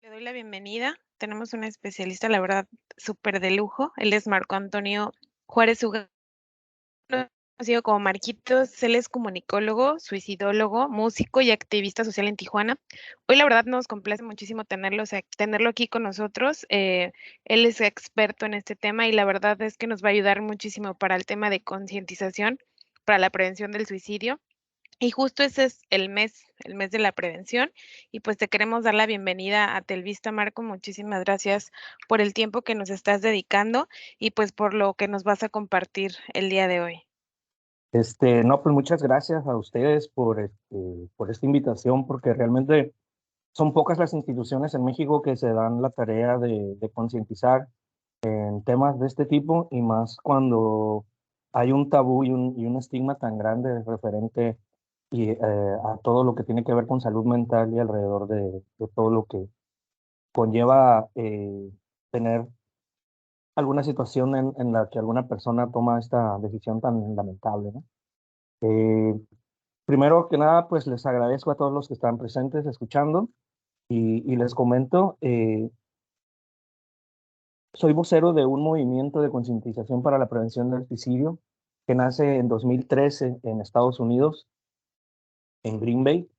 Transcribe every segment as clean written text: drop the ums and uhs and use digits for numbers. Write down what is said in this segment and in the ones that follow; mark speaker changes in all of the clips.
Speaker 1: Le doy la bienvenida. Tenemos un especialista, la verdad, súper de lujo. Él es Marco Antonio Juárez Uga, conocido como Marquitos. Él es comunicólogo, suicidólogo, músico y activista social en Tijuana. Hoy, la verdad, nos complace muchísimo tenerlo aquí con nosotros. Él es experto en este tema y la verdad es que nos va a ayudar muchísimo para el tema de concientización, para la prevención del suicidio. Y justo ese es el mes de la prevención. Y pues te queremos dar la bienvenida a Telvista, Marco. Muchísimas gracias por el tiempo que nos estás dedicando y pues por lo que nos vas a compartir el día de hoy.
Speaker 2: No, pues muchas gracias a ustedes por esta invitación, porque realmente son pocas las instituciones en México que se dan la tarea de concientizar en temas de este tipo, y más cuando hay un tabú y un estigma tan grande referente a todo lo que tiene que ver con salud mental y alrededor de todo lo que conlleva tener alguna situación en la que alguna persona toma esta decisión tan lamentable, ¿no? Eh, Primero que nada, pues les agradezco a todos los que están presentes escuchando y les comento, soy vocero de un movimiento de concientización para la prevención del suicidio que nace en 2013 en Estados Unidos, en Green Bay,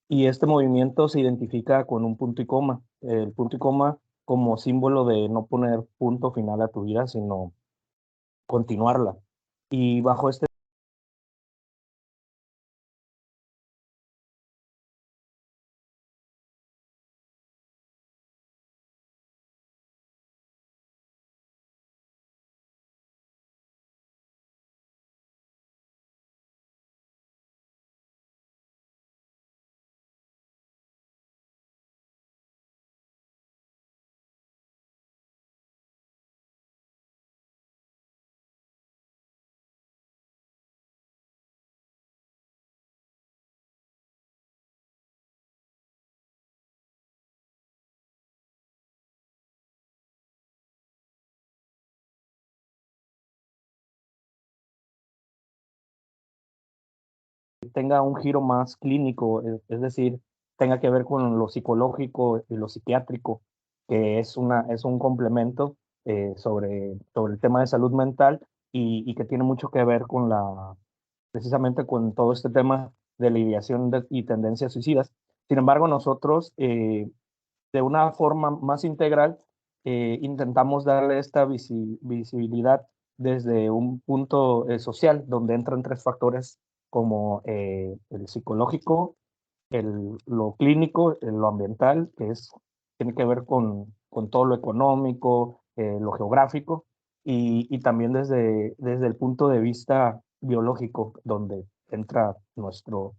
Speaker 2: y este movimiento se identifica con un punto y coma, el punto y coma como símbolo de no poner punto final a tu vida, sino continuarla. Y bajo este tenga un giro más clínico, es decir, tenga que ver con lo psicológico y lo psiquiátrico, que es un complemento sobre el tema de salud mental y que tiene mucho que ver con precisamente con todo este tema de la ideación y tendencias suicidas. Sin embargo, nosotros, de una forma más integral, intentamos darle esta visibilidad desde un punto social, donde entran tres factores como el psicológico, lo clínico, lo ambiental, tiene que ver con todo lo económico, lo geográfico, y también desde el punto de vista biológico, donde entra nuestro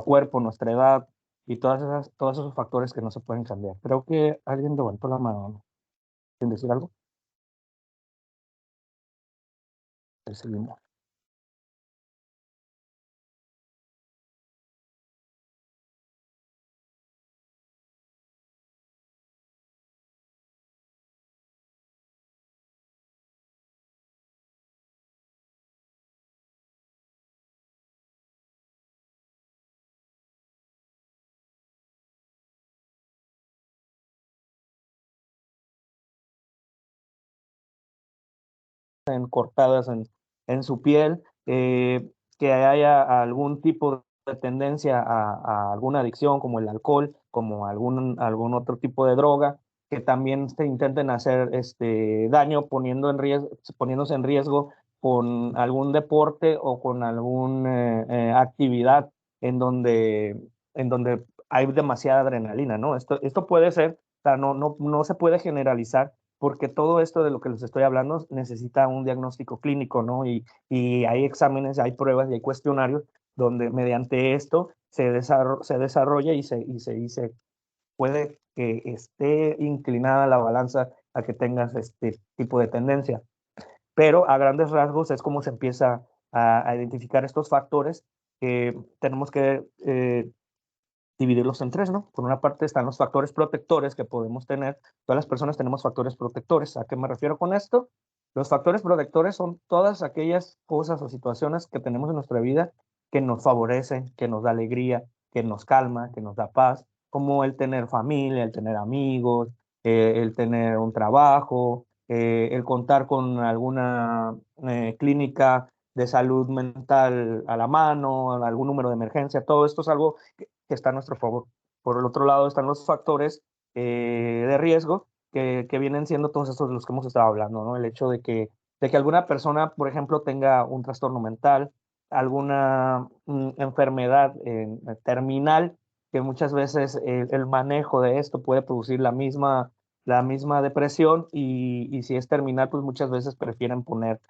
Speaker 2: cuerpo, nuestra edad y todos esos factores que no se pueden cambiar. Creo que alguien levantó la mano, ¿no? ¿Quieren decir algo? Seguimos. Cortadas en su piel, que haya algún tipo de tendencia a alguna adicción como el alcohol, como algún otro tipo de droga, que también se intenten hacer daño poniéndose en riesgo con algún deporte o con alguna actividad en donde hay demasiada adrenalina, ¿no? Esto puede ser, o sea, no se puede generalizar, porque todo esto de lo que les estoy hablando necesita un diagnóstico clínico, ¿no? Y hay exámenes, hay pruebas y hay cuestionarios donde mediante esto se desarrolla y se puede que esté inclinada la balanza a que tengas este tipo de tendencia. Pero a grandes rasgos es como se empieza a identificar estos factores que tenemos que dividirlos en tres, ¿no? Por una parte están los factores protectores que podemos tener. Todas las personas tenemos factores protectores. ¿A qué me refiero con esto? Los factores protectores son todas aquellas cosas o situaciones que tenemos en nuestra vida que nos favorecen, que nos da alegría, que nos calma, que nos da paz. como el tener familia, el tener amigos, el tener un trabajo, el contar con alguna clínica de salud mental a la mano, algún número de emergencia, todo esto es algo que está a nuestro favor. Por el otro lado están los factores de riesgo que vienen siendo todos estos de los que hemos estado hablando, ¿no? El hecho de que alguna persona, por ejemplo, tenga un trastorno mental, alguna enfermedad terminal, que muchas veces el manejo de esto puede producir la misma depresión y si es terminal, pues muchas veces prefieren poner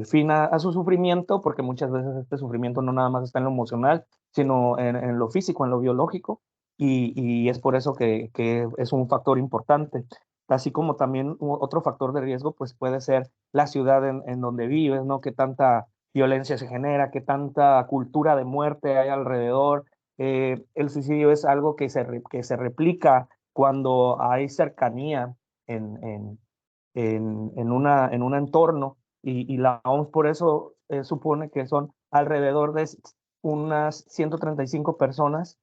Speaker 2: fin a su sufrimiento, porque muchas veces este sufrimiento no nada más está en lo emocional, sino en lo físico, en lo biológico, y es por eso que es un factor importante. Así como también otro factor de riesgo, pues puede ser la ciudad en donde vives, ¿no? Qué tanta violencia se genera, qué tanta cultura de muerte hay alrededor. El suicidio es algo que se replica cuando hay cercanía en, en, en un entorno y la OMS por eso supone que son alrededor de unas 135 personas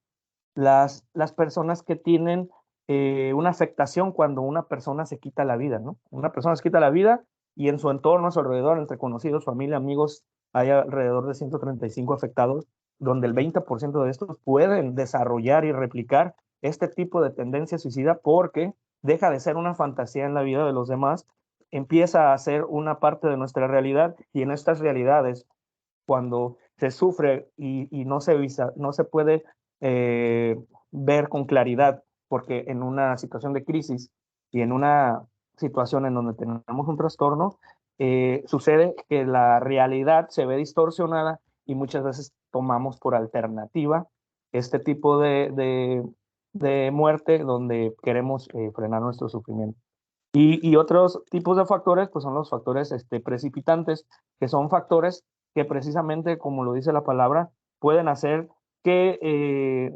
Speaker 2: las personas que tienen una afectación cuando una persona se quita la vida, ¿no? Una persona se quita la vida y en su entorno, a su alrededor, entre conocidos, familia, amigos, hay alrededor de 135 afectados, donde el 20% de estos pueden desarrollar y replicar este tipo de tendencia suicida porque deja de ser una fantasía en la vida de los demás, empieza a ser una parte de nuestra realidad y en estas realidades cuando se sufre y no se puede eh, ver con claridad, porque en una situación de crisis y en una situación en donde tenemos un trastorno, sucede que la realidad se ve distorsionada y muchas veces tomamos por alternativa este tipo de muerte donde queremos frenar nuestro sufrimiento. Y otros tipos de factores, pues son los factores precipitantes, que son factores que precisamente, como lo dice la palabra, pueden hacer que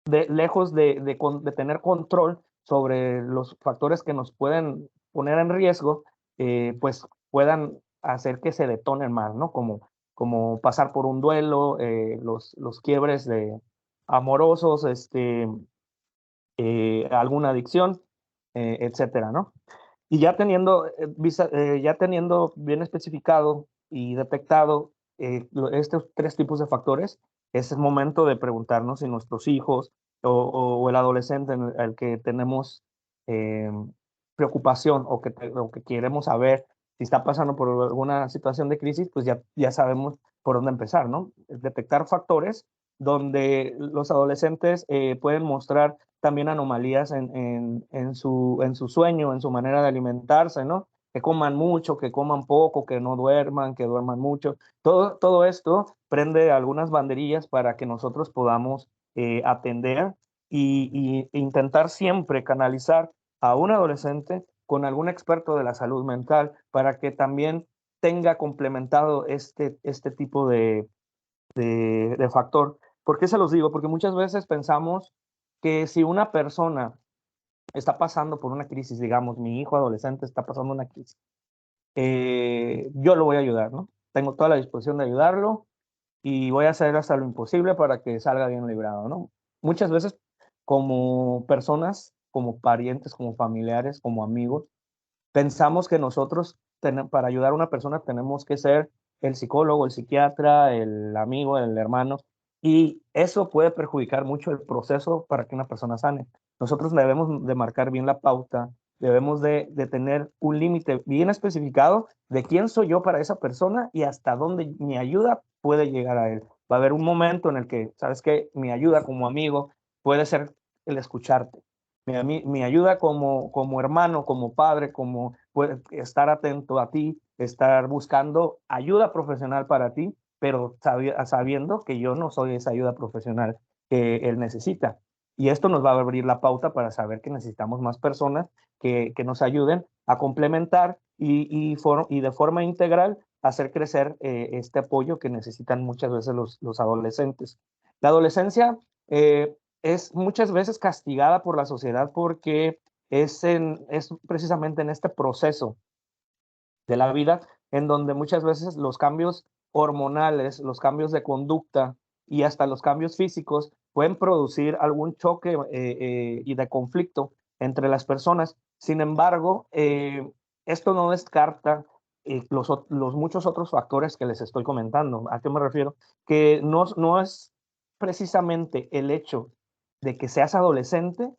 Speaker 2: lejos de tener control sobre los factores que nos pueden poner en riesgo, pues puedan hacer que se detonen más, ¿no? Como pasar por un duelo, los quiebres amorosos, alguna adicción, etcétera, ¿no? Y ya teniendo bien especificado y detectado estos tres tipos de factores, es el momento de preguntarnos si nuestros hijos o el adolescente en el que tenemos eh, preocupación o que queremos saber si está pasando por alguna situación de crisis, pues ya sabemos por dónde empezar, ¿no? Detectar factores donde los adolescentes pueden mostrar también anomalías en su sueño, en su manera de alimentarse, ¿no? Que coman mucho, que coman poco, que no duerman, que duerman mucho. Todo esto prende algunas banderillas para que nosotros podamos atender y intentar siempre canalizar a un adolescente con algún experto de la salud mental para que también tenga complementado este tipo de factor. ¿Por qué se los digo? Porque muchas veces pensamos que si una persona está pasando por una crisis, digamos, mi hijo adolescente está pasando una crisis, yo lo voy a ayudar, ¿no? Tengo toda la disposición de ayudarlo y voy a hacer hasta lo imposible para que salga bien librado, ¿no? Muchas veces como personas, como parientes, como familiares, como amigos, pensamos que nosotros para ayudar a una persona tenemos que ser el psicólogo, el psiquiatra, el amigo, el hermano, y eso puede perjudicar mucho el proceso para que una persona sane. Nosotros debemos de marcar bien la pauta, debemos de tener un límite bien especificado de quién soy yo para esa persona y hasta dónde mi ayuda puede llegar a él. Va a haber un momento en el que, sabes que mi ayuda como amigo puede ser el escucharte, mi ayuda como hermano, como padre, como estar atento a ti, estar buscando ayuda profesional para ti, pero sabiendo que yo no soy esa ayuda profesional que él necesita. Y esto nos va a abrir la pauta para saber que necesitamos más personas que nos ayuden a complementar y de forma integral hacer crecer este apoyo que necesitan muchas veces los adolescentes. La adolescencia es muchas veces castigada por la sociedad porque es precisamente en este proceso de la vida en donde muchas veces los cambios hormonales, los cambios de conducta y hasta los cambios físicos pueden producir algún choque y de conflicto entre las personas. Sin embargo, esto no descarta los muchos otros factores que les estoy comentando. ¿A qué me refiero? Que no es precisamente el hecho de que seas adolescente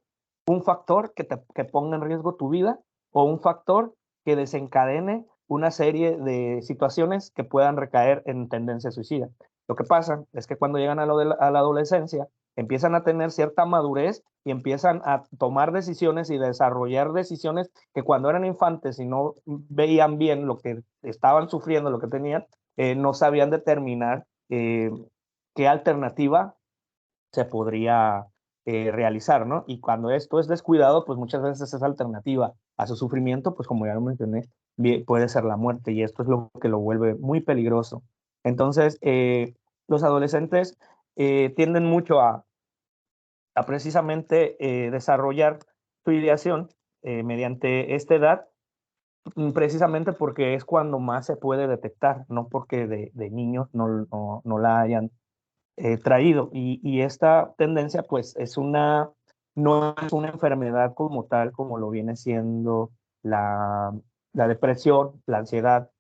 Speaker 2: un factor que ponga en riesgo tu vida o un factor que desencadene una serie de situaciones que puedan recaer en tendencia suicida. Lo que pasa es que cuando llegan a la adolescencia, empiezan a tener cierta madurez y empiezan a tomar decisiones y desarrollar decisiones que cuando eran infantes y no veían bien lo que estaban sufriendo, lo que tenían, no sabían determinar qué alternativa se podría realizar, ¿no? Y cuando esto es descuidado, pues muchas veces esa alternativa a su sufrimiento, pues como ya lo mencioné, puede ser la muerte y esto es lo que lo vuelve muy peligroso. Entonces, los adolescentes tienden mucho a precisamente desarrollar su ideación mediante esta edad, precisamente porque es cuando más se puede detectar, no porque de niños no la hayan traído. Y esta tendencia, pues, no es una enfermedad como tal, como lo viene siendo la, la depresión, la ansiedad,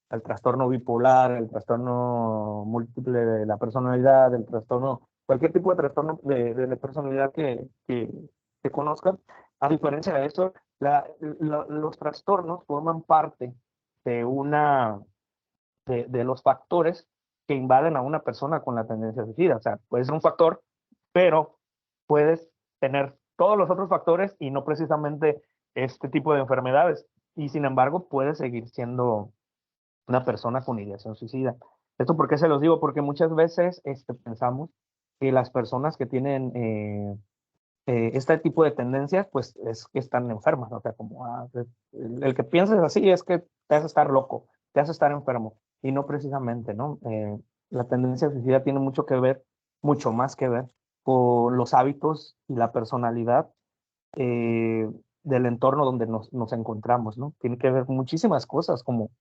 Speaker 2: el trastorno bipolar, el trastorno múltiple de la personalidad, el trastorno, cualquier tipo de trastorno de la personalidad que conozcan. A diferencia de eso, los trastornos forman parte de de los factores que invaden a una persona con la tendencia suicida. O sea, puede ser un factor, pero puedes tener todos los otros factores y no precisamente este tipo de enfermedades. Y sin embargo, puedes seguir siendo una persona con ideación suicida. ¿Esto por qué se los digo? Porque muchas veces pensamos que las personas que tienen este tipo de tendencias, pues es que están enfermas. O sea, como el que pienses así es que te hace estar loco, te hace estar enfermo, y no precisamente, ¿no? La tendencia suicida tiene mucho que ver, mucho más que ver con los hábitos y la personalidad eh, del entorno donde nos encontramos, ¿no? Tiene que ver con muchísimas cosas, como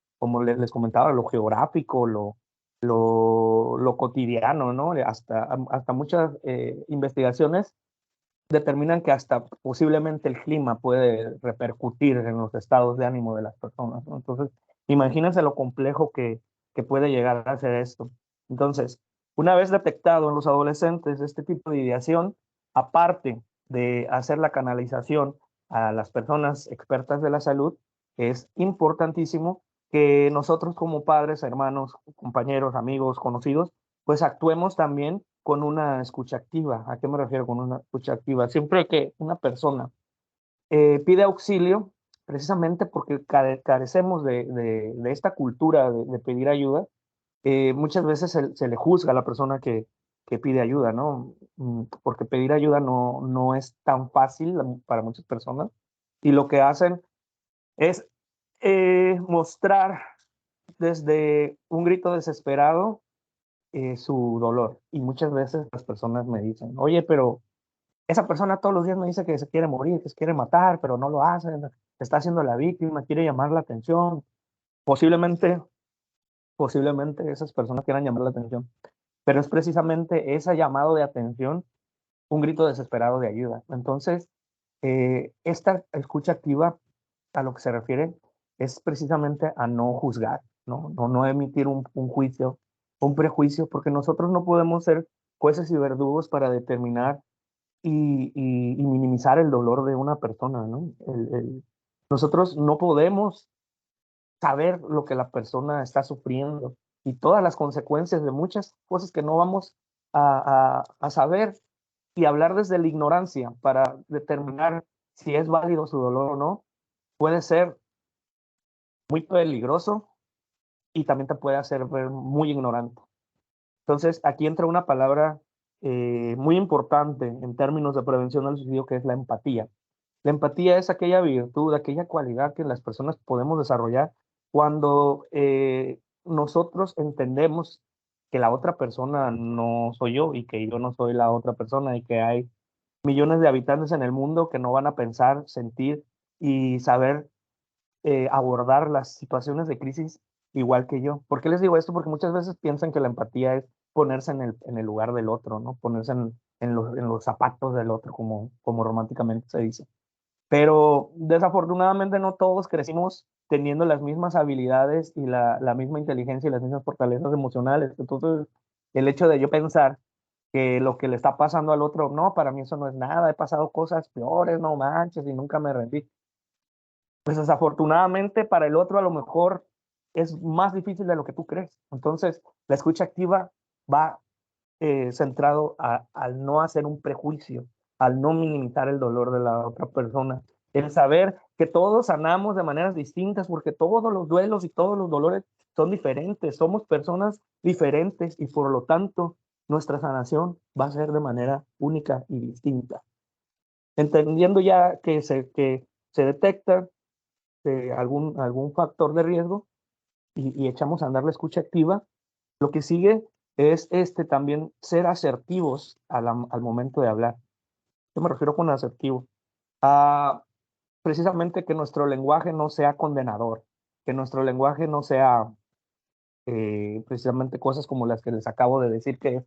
Speaker 2: les comentaba, lo geográfico, lo cotidiano, ¿no? Hasta muchas investigaciones determinan que hasta posiblemente el clima puede repercutir en los estados de ánimo de las personas, ¿no? Entonces, imagínense lo complejo que puede llegar a ser esto. Entonces, una vez detectado en los adolescentes este tipo de ideación, aparte de hacer la canalización a las personas expertas de la salud, es importantísimo que nosotros como padres, hermanos, compañeros, amigos, conocidos, pues actuemos también con una escucha activa. ¿A qué me refiero con una escucha activa? Siempre que una persona pide auxilio, precisamente porque carecemos de esta cultura de pedir ayuda, muchas veces se le juzga a la persona que pide ayuda, ¿no? Porque pedir ayuda no es tan fácil para muchas personas, y lo que hacen es mostrar desde un grito desesperado su dolor. Y muchas veces las personas me dicen, oye, pero esa persona todos los días me dice que se quiere morir, que se quiere matar, pero no lo hace, se está haciendo la víctima, quiere llamar la atención. Posiblemente, posiblemente esas personas quieran llamar la atención, pero es precisamente ese llamado de atención, un grito desesperado de ayuda. Entonces, esta escucha activa a lo que se refiere es precisamente a no juzgar, no emitir un juicio, un prejuicio, porque nosotros no podemos ser jueces y verdugos para determinar y minimizar el dolor de una persona, ¿no? Nosotros no podemos saber lo que la persona está sufriendo y todas las consecuencias de muchas cosas que no vamos a saber, y hablar desde la ignorancia para determinar si es válido su dolor o no, puede ser muy peligroso y también te puede hacer ver muy ignorante. Entonces, aquí entra una palabra muy importante en términos de prevención del suicidio, que es la empatía. La empatía es aquella virtud, aquella cualidad que las personas podemos desarrollar cuando nosotros entendemos que la otra persona no soy yo y que yo no soy la otra persona, y que hay millones de habitantes en el mundo que no van a pensar, sentir y saber abordar las situaciones de crisis igual que yo. ¿Por qué les digo esto? Porque muchas veces piensan que la empatía es ponerse en el lugar del otro, ¿no? Ponerse en los zapatos del otro, como románticamente se dice. Pero desafortunadamente no todos crecimos teniendo las mismas habilidades y la misma inteligencia y las mismas fortalezas emocionales. Entonces, el hecho de yo pensar que lo que le está pasando al otro, no, para mí eso no es nada, he pasado cosas peores, no manches, y nunca me rendí. Pues desafortunadamente para el otro a lo mejor es más difícil de lo que tú crees. Entonces, la escucha activa va centrado al no hacer un prejuicio, al no minimizar el dolor de la otra persona, el saber que todos sanamos de maneras distintas, porque todos los duelos y todos los dolores son diferentes, somos personas diferentes y por lo tanto nuestra sanación va a ser de manera única y distinta. Entendiendo ya que se detecta algún factor de riesgo y echamos a andar la escucha activa, lo que sigue es también ser asertivos al momento de hablar. Yo me refiero con asertivo a precisamente que nuestro lenguaje no sea condenador, que nuestro lenguaje no sea precisamente cosas como las que les acabo de decir, que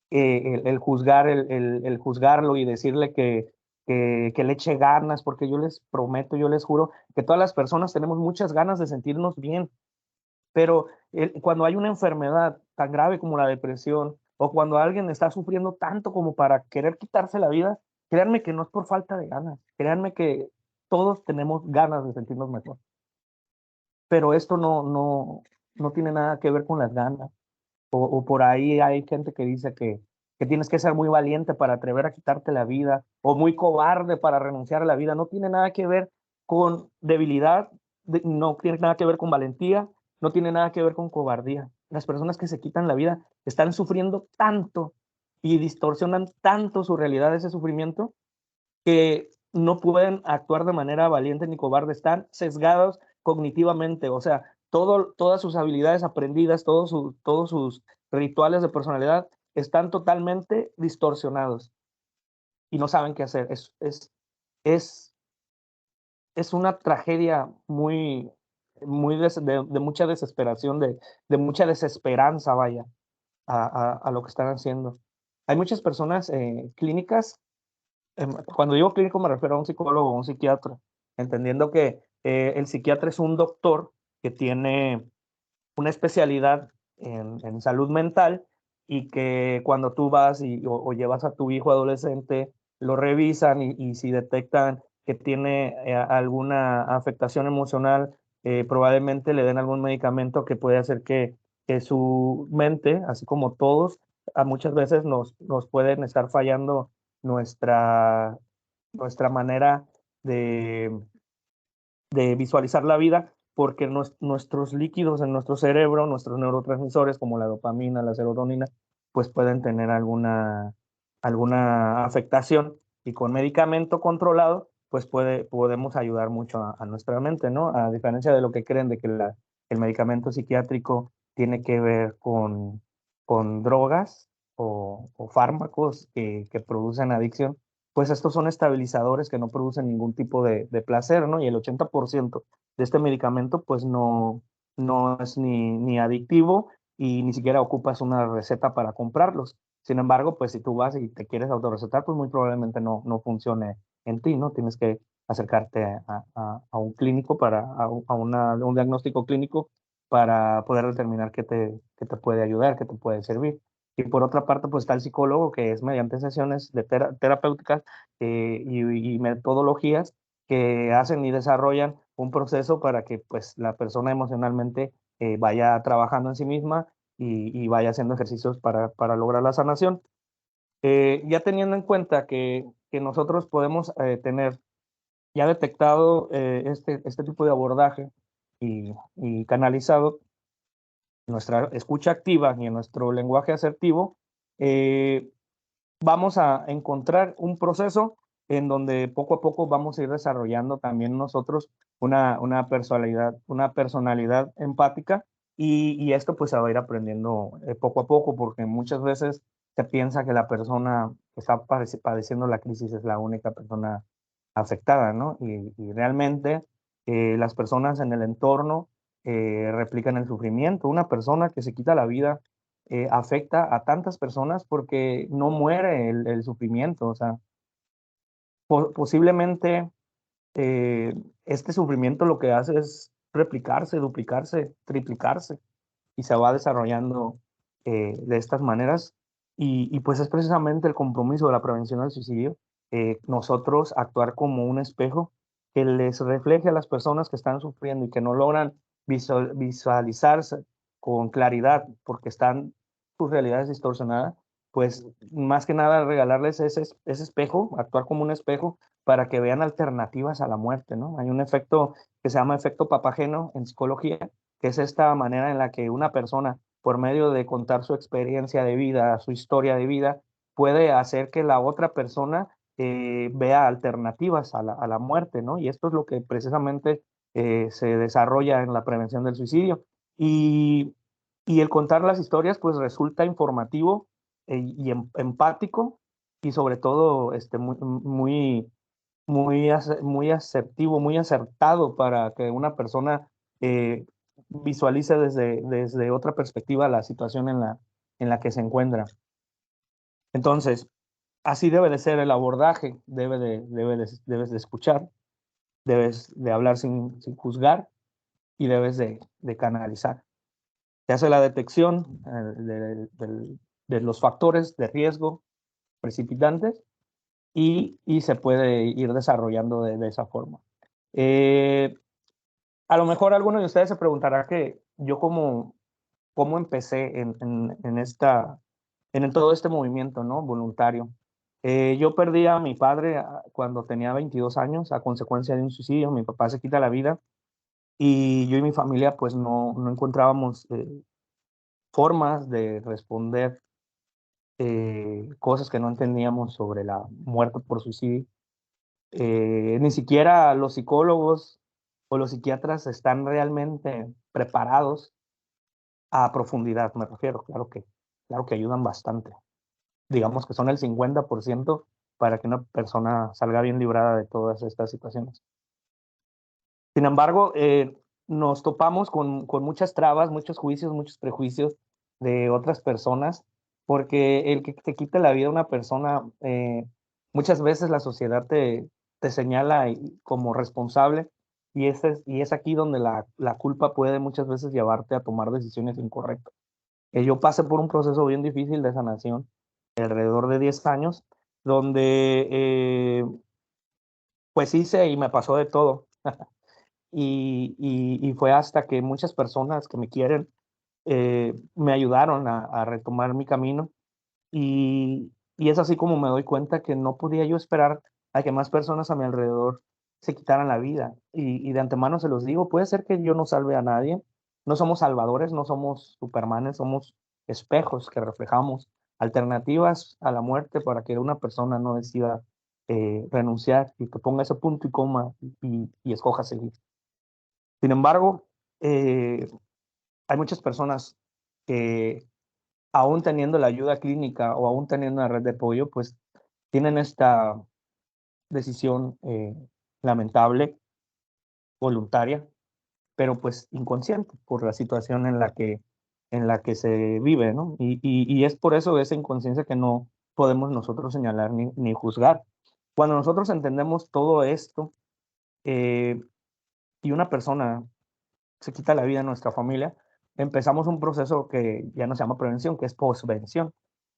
Speaker 2: el juzgar, el juzgarlo y decirle que le eche ganas, porque yo les prometo, yo les juro que todas las personas tenemos muchas ganas de sentirnos bien, pero cuando hay una enfermedad tan grave como la depresión, o cuando alguien está sufriendo tanto como para querer quitarse la vida, créanme que no es por falta de ganas, créanme que todos tenemos ganas de sentirnos mejor, pero esto no tiene nada que ver con las ganas, o por ahí hay gente que dice que tienes que ser muy valiente para atrever a quitarte la vida, o muy cobarde para renunciar a la vida, no tiene nada que ver con debilidad, no tiene nada que ver con valentía, no tiene nada que ver con cobardía. Las personas que se quitan la vida están sufriendo tanto y distorsionan tanto su realidad, ese sufrimiento, que no pueden actuar de manera valiente ni cobarde, están sesgados cognitivamente, o sea, todas sus habilidades aprendidas, todos sus rituales de personalidad están totalmente distorsionados y no saben qué hacer. Es, es una tragedia de mucha desesperación, de mucha desesperanza, vaya, a lo que están haciendo. Hay muchas personas clínicas. Cuando digo clínico me refiero a un psicólogo o un psiquiatra, entendiendo que el psiquiatra es un doctor que tiene una especialidad en salud mental y que cuando tú vas o llevas a tu hijo adolescente, lo revisan y si detectan que tiene alguna afectación emocional, probablemente le den algún medicamento que puede hacer que su mente, así como todos, muchas veces nos pueden estar fallando nuestra, nuestra manera de, de visualizar la vida, porque nuestros líquidos en nuestro cerebro, nuestros neurotransmisores como la dopamina, la serotonina, pues pueden tener alguna afectación y con medicamento controlado, pues podemos ayudar mucho a nuestra mente, ¿no? A diferencia de lo que creen de que el medicamento psiquiátrico tiene que ver con drogas o fármacos que producen adicción, pues estos son estabilizadores que no producen ningún tipo de placer, ¿no? Y el 80% de este medicamento, pues no es ni adictivo y ni siquiera ocupas una receta para comprarlos. Sin embargo, pues si tú vas y te quieres autorrecetar, pues muy probablemente no funcione en ti, ¿no? Tienes que acercarte a un clínico, un diagnóstico clínico para poder determinar qué te puede ayudar, qué te puede servir. Y por otra parte, pues está el psicólogo, que es mediante sesiones terapéuticas y metodologías que hacen y desarrollan un proceso para que pues la persona emocionalmente vaya trabajando en sí misma y vaya haciendo ejercicios para lograr la sanación. Ya teniendo en cuenta que nosotros podemos tener ya detectado este tipo de abordaje y canalizado nuestra escucha activa y en nuestro lenguaje asertivo, eh, vamos a encontrar un proceso en donde poco a poco vamos a ir desarrollando también nosotros una personalidad empática y esto pues se va a ir aprendiendo poco a poco porque muchas veces se piensa que la persona que está padeciendo la crisis es la única persona afectada, ¿no? Y realmente las personas en el entorno replican el sufrimiento. Una persona que se quita la vida afecta a tantas personas porque no muere el sufrimiento. O sea, posiblemente eh, este sufrimiento lo que hace es replicarse, duplicarse, triplicarse y se va desarrollando de estas maneras. Y pues es precisamente el compromiso de la prevención del suicidio, nosotros actuar como un espejo que les refleje a las personas que están sufriendo y que no logran visualizarse con claridad porque están sus realidades distorsionadas, pues más que nada regalarles ese espejo, actuar como un espejo para que vean alternativas a la muerte, ¿no? Hay un efecto que se llama efecto Papageno en psicología, que es esta manera en la que una persona, por medio de contar su experiencia de vida, su historia de vida, puede hacer que la otra persona vea alternativas a la muerte, ¿no? Y esto es lo que precisamente se desarrolla en la prevención del suicidio. Y, y el contar las historias, pues resulta informativo y empático y sobre todo muy asertivo, muy acertado para que una persona eh, visualice desde otra perspectiva la situación en la que se encuentra. Entonces, así debe de ser el abordaje, debes de escuchar, debes de hablar sin juzgar y debes de canalizar. Se hace la detección de los factores de riesgo precipitantes y se puede ir desarrollando de esa forma. Eh, a lo mejor alguno de ustedes se preguntará que yo cómo empecé en todo este movimiento, ¿no? Voluntario. Yo perdí a mi padre cuando tenía 22 años a consecuencia de un suicidio. Mi papá se quita la vida y yo y mi familia pues no encontrábamos formas de responder cosas que no entendíamos sobre la muerte por suicidio. Ni siquiera los psicólogos o los psiquiatras están realmente preparados a profundidad, me refiero. Claro que ayudan bastante. Digamos que son el 50% para que una persona salga bien librada de todas estas situaciones. Sin embargo, nos topamos con muchas trabas, muchos juicios, muchos prejuicios de otras personas, porque el que te quite la vida a una persona, muchas veces la sociedad te señala como responsable y es aquí donde la culpa puede muchas veces llevarte a tomar decisiones incorrectas. Yo pasé por un proceso bien difícil de sanación, alrededor de 10 años, donde pues hice y me pasó de todo. Y fue hasta que muchas personas que me quieren me ayudaron a retomar mi camino y es así como me doy cuenta que no podía yo esperar a que más personas a mi alrededor se quitaran la vida. Y de antemano se los digo, puede ser que yo no salve a nadie, no somos salvadores, no somos supermanes, somos espejos que reflejamos alternativas a la muerte para que una persona no decida renunciar y que ponga ese punto y coma y escoja seguir. Sin embargo, eh, hay muchas personas que aún teniendo la ayuda clínica o aún teniendo una red de apoyo, pues tienen esta decisión lamentable, voluntaria, pero pues inconsciente por la situación en la que se vive, ¿no? Y es por eso esa inconsciencia que no podemos nosotros señalar ni juzgar. Cuando nosotros entendemos todo esto eh, y una persona se quita la vida en nuestra familia, empezamos un proceso que ya no se llama prevención, que es postvención,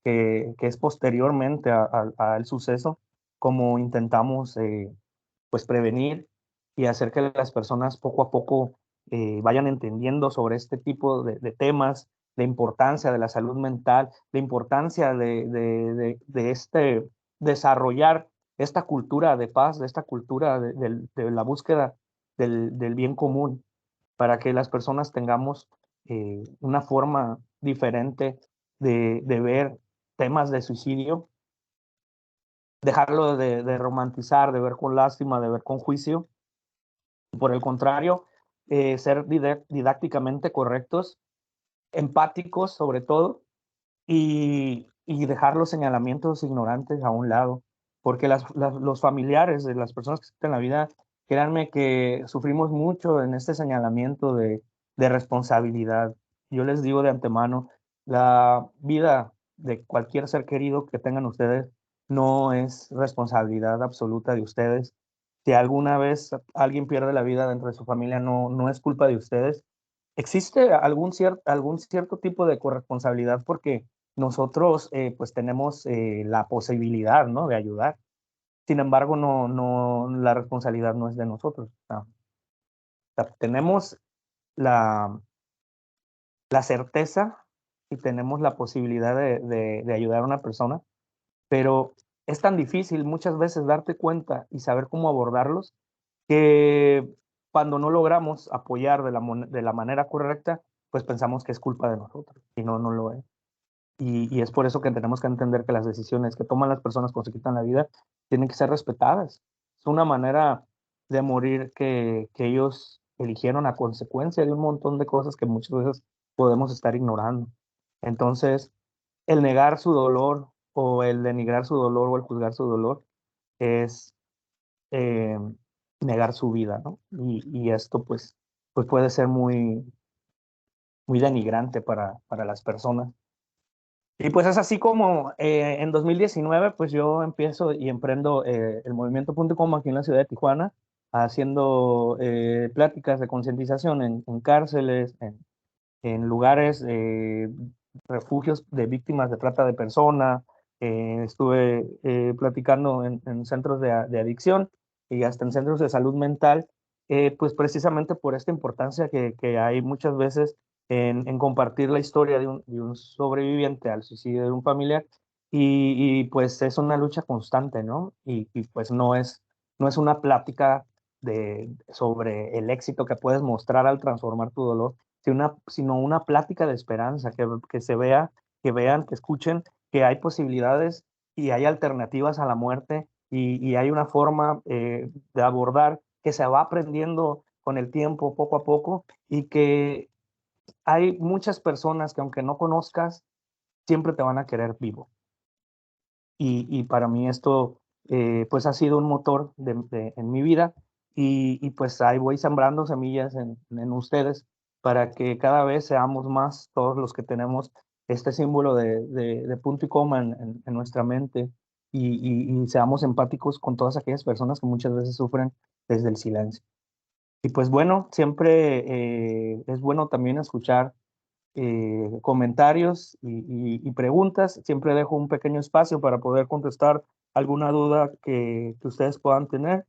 Speaker 2: que es posteriormente al suceso, como intentamos pues prevenir y hacer que las personas poco a poco vayan entendiendo sobre este tipo de temas, la importancia de la salud mental, la importancia de este desarrollar esta cultura de paz, de esta cultura de la búsqueda del bien común para que las personas tengamos una forma diferente de ver temas de suicidio, dejarlo de romantizar, de ver con lástima, de ver con juicio. Por el contrario, ser didácticamente correctos, empáticos sobre todo, y dejar los señalamientos ignorantes a un lado, porque los familiares de las personas que se quitan la vida, créanme que sufrimos mucho en este señalamiento de responsabilidad. Yo les digo de antemano, La vida de cualquier ser querido que tengan ustedes no es responsabilidad absoluta de ustedes. Si alguna vez alguien pierde la vida dentro de su familia, no es culpa de ustedes. Existe algún cierto tipo de corresponsabilidad porque nosotros pues tenemos la posibilidad, ¿no?, de ayudar. Sin embargo, la responsabilidad no es de nosotros. Tenemos la, la certeza y tenemos la posibilidad de ayudar a una persona, pero es tan difícil muchas veces darte cuenta y saber cómo abordarlos que cuando no logramos apoyar de la manera correcta, pues pensamos que es culpa de nosotros y no lo es. Y es por eso que tenemos que entender que las decisiones que toman las personas cuando se quitan la vida tienen que ser respetadas. Es una manera de morir que ellos eligieron a consecuencia de un montón de cosas que muchas veces podemos estar ignorando. Entonces, el negar su dolor o el denigrar su dolor o el juzgar su dolor es eh, negar su vida, ¿no? Y esto pues puede ser muy denigrante para las personas. Y pues es así como en 2019 pues yo empiezo y emprendo el movimiento.com aquí en la ciudad de Tijuana, haciendo pláticas de concientización en cárceles, en lugares, refugios de víctimas de trata de personas. Estuve platicando en centros de adicción y hasta en centros de salud mental, pues precisamente por esta importancia que hay muchas veces en compartir la historia de un sobreviviente al suicidio de un familiar. Pues es una lucha constante, ¿no? Y pues no es una plática sobre el éxito que puedes mostrar al transformar tu dolor, sino una plática de esperanza, que se vea, que vean, que escuchen que hay posibilidades y hay alternativas a la muerte y hay una forma de abordar que se va aprendiendo con el tiempo, poco a poco, y que hay muchas personas que aunque no conozcas, siempre te van a querer vivo. Y para mí esto pues ha sido un motor en mi vida pues ahí voy sembrando semillas en ustedes para que cada vez seamos más todos los que tenemos este símbolo de punto y coma en nuestra mente y seamos empáticos con todas aquellas personas que muchas veces sufren desde el silencio. Y pues bueno, siempre es bueno también escuchar comentarios y preguntas. Siempre dejo un pequeño espacio para poder contestar alguna duda que ustedes puedan tener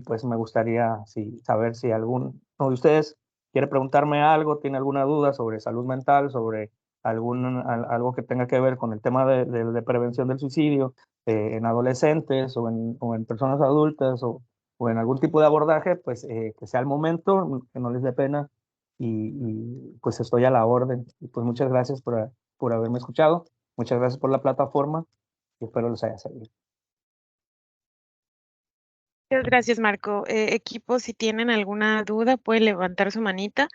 Speaker 2: pues me gustaría saber si alguno de ustedes quiere preguntarme algo, tiene alguna duda sobre salud mental, sobre algo que tenga que ver con el tema de prevención del suicidio en adolescentes o en personas adultas o en algún tipo de abordaje, pues que sea el momento, que no les dé pena pues estoy a la orden. Y pues muchas gracias por haberme escuchado, muchas gracias por la plataforma y espero les haya servido.
Speaker 1: Muchas gracias, Marco. Equipo, si tienen alguna duda, pueden levantar su manita.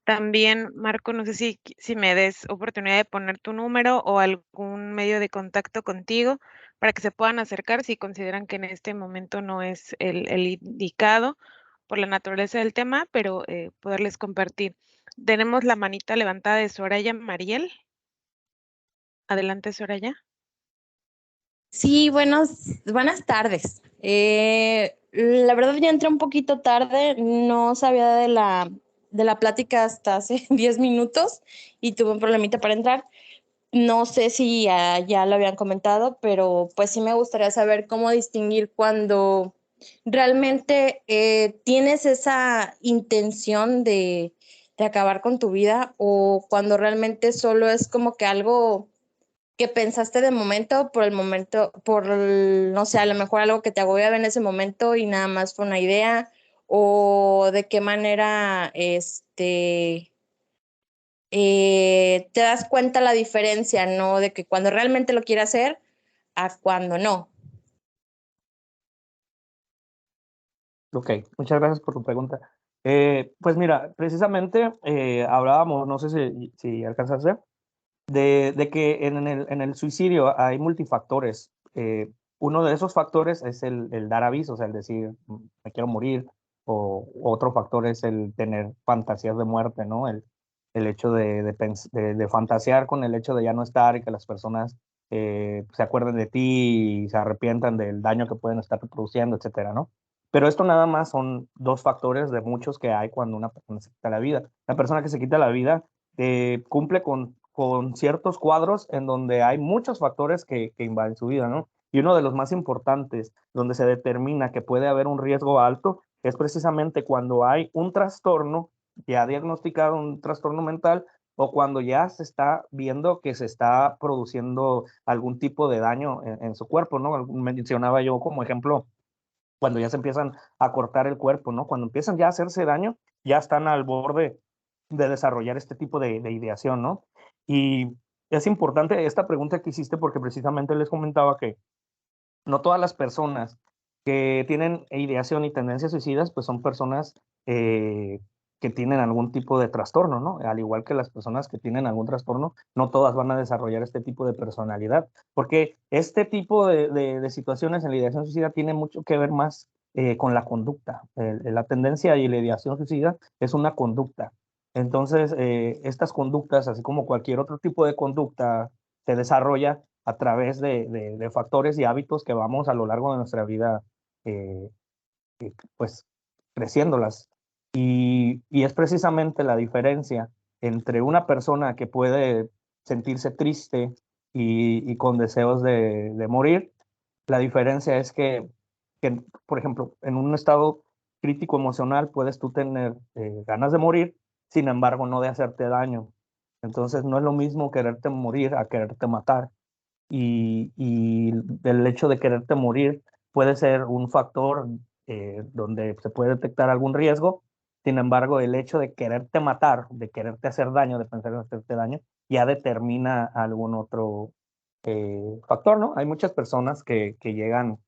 Speaker 1: También, Marco, no sé si me des oportunidad de poner tu número o algún medio de contacto contigo para que se puedan acercar si consideran que en este momento no es el indicado por la naturaleza del tema, pero poderles compartir. Tenemos la manita levantada de Soraya Mariel. Adelante, Soraya.
Speaker 3: Sí, buenas tardes. La verdad ya entré un poquito tarde, no sabía de la plática hasta hace 10 minutos y tuve un problemita para entrar. No sé si ya lo habían comentado, pero pues sí me gustaría saber cómo distinguir cuando realmente tienes esa intención de acabar con tu vida o cuando realmente solo es como que algo que pensaste de momento, no sé, a lo mejor algo que te agobiaba en ese momento y nada más fue una idea, o de qué manera, te das cuenta la diferencia, ¿no? De que cuando realmente lo quieres hacer a cuando no.
Speaker 2: Ok, muchas gracias por tu pregunta. Pues mira, precisamente hablábamos, no sé si alcanzas a ver, de que en el suicidio hay multifactores. Uno de esos factores es el dar aviso, o sea, el decir, me quiero morir, o otro factor es el tener fantasías de muerte, ¿no? el hecho de fantasear con el hecho de ya no estar y que las personas se acuerden de ti y se arrepientan del daño que pueden estar produciendo, etcétera, ¿no? Pero esto nada más son dos factores de muchos que hay cuando una persona se quita la vida. La persona que se quita la vida cumple con ciertos cuadros en donde hay muchos factores que invaden su vida, ¿no? Y uno de los más importantes, donde se determina que puede haber un riesgo alto, es precisamente cuando hay un trastorno, ya diagnosticado un trastorno mental, o cuando ya se está viendo que se está produciendo algún tipo de daño en su cuerpo, ¿no? Mencionaba yo como ejemplo cuando ya se empiezan a cortar el cuerpo, ¿no? Cuando empiezan ya a hacerse daño, ya están al borde de desarrollar este tipo de ideación, ¿no? Y es importante esta pregunta que hiciste porque precisamente les comentaba que no todas las personas que tienen ideación y tendencias suicidas, pues son personas que tienen algún tipo de trastorno, ¿no? Al igual que las personas que tienen algún trastorno, no todas van a desarrollar este tipo de personalidad, porque este tipo de situaciones en la ideación suicida tiene mucho que ver más con la conducta. La tendencia y la ideación suicida es una conducta. Entonces, estas conductas, así como cualquier otro tipo de conducta, se desarrolla a través de factores y hábitos que vamos a lo largo de nuestra vida, eh, pues, creciéndolas. Y es precisamente la diferencia entre una persona que puede sentirse triste y con deseos de morir. La diferencia es que, por ejemplo, en un estado crítico emocional puedes tú tener ganas de morir, sin embargo, no de hacerte daño. Entonces, no es lo mismo quererte morir a quererte matar y el hecho de quererte morir puede ser un factor donde se puede detectar algún riesgo. Sin embargo, el hecho de quererte matar, de quererte hacer daño, de pensar en hacerte daño, ya determina algún otro factor, ¿no? Hay muchas personas que llegan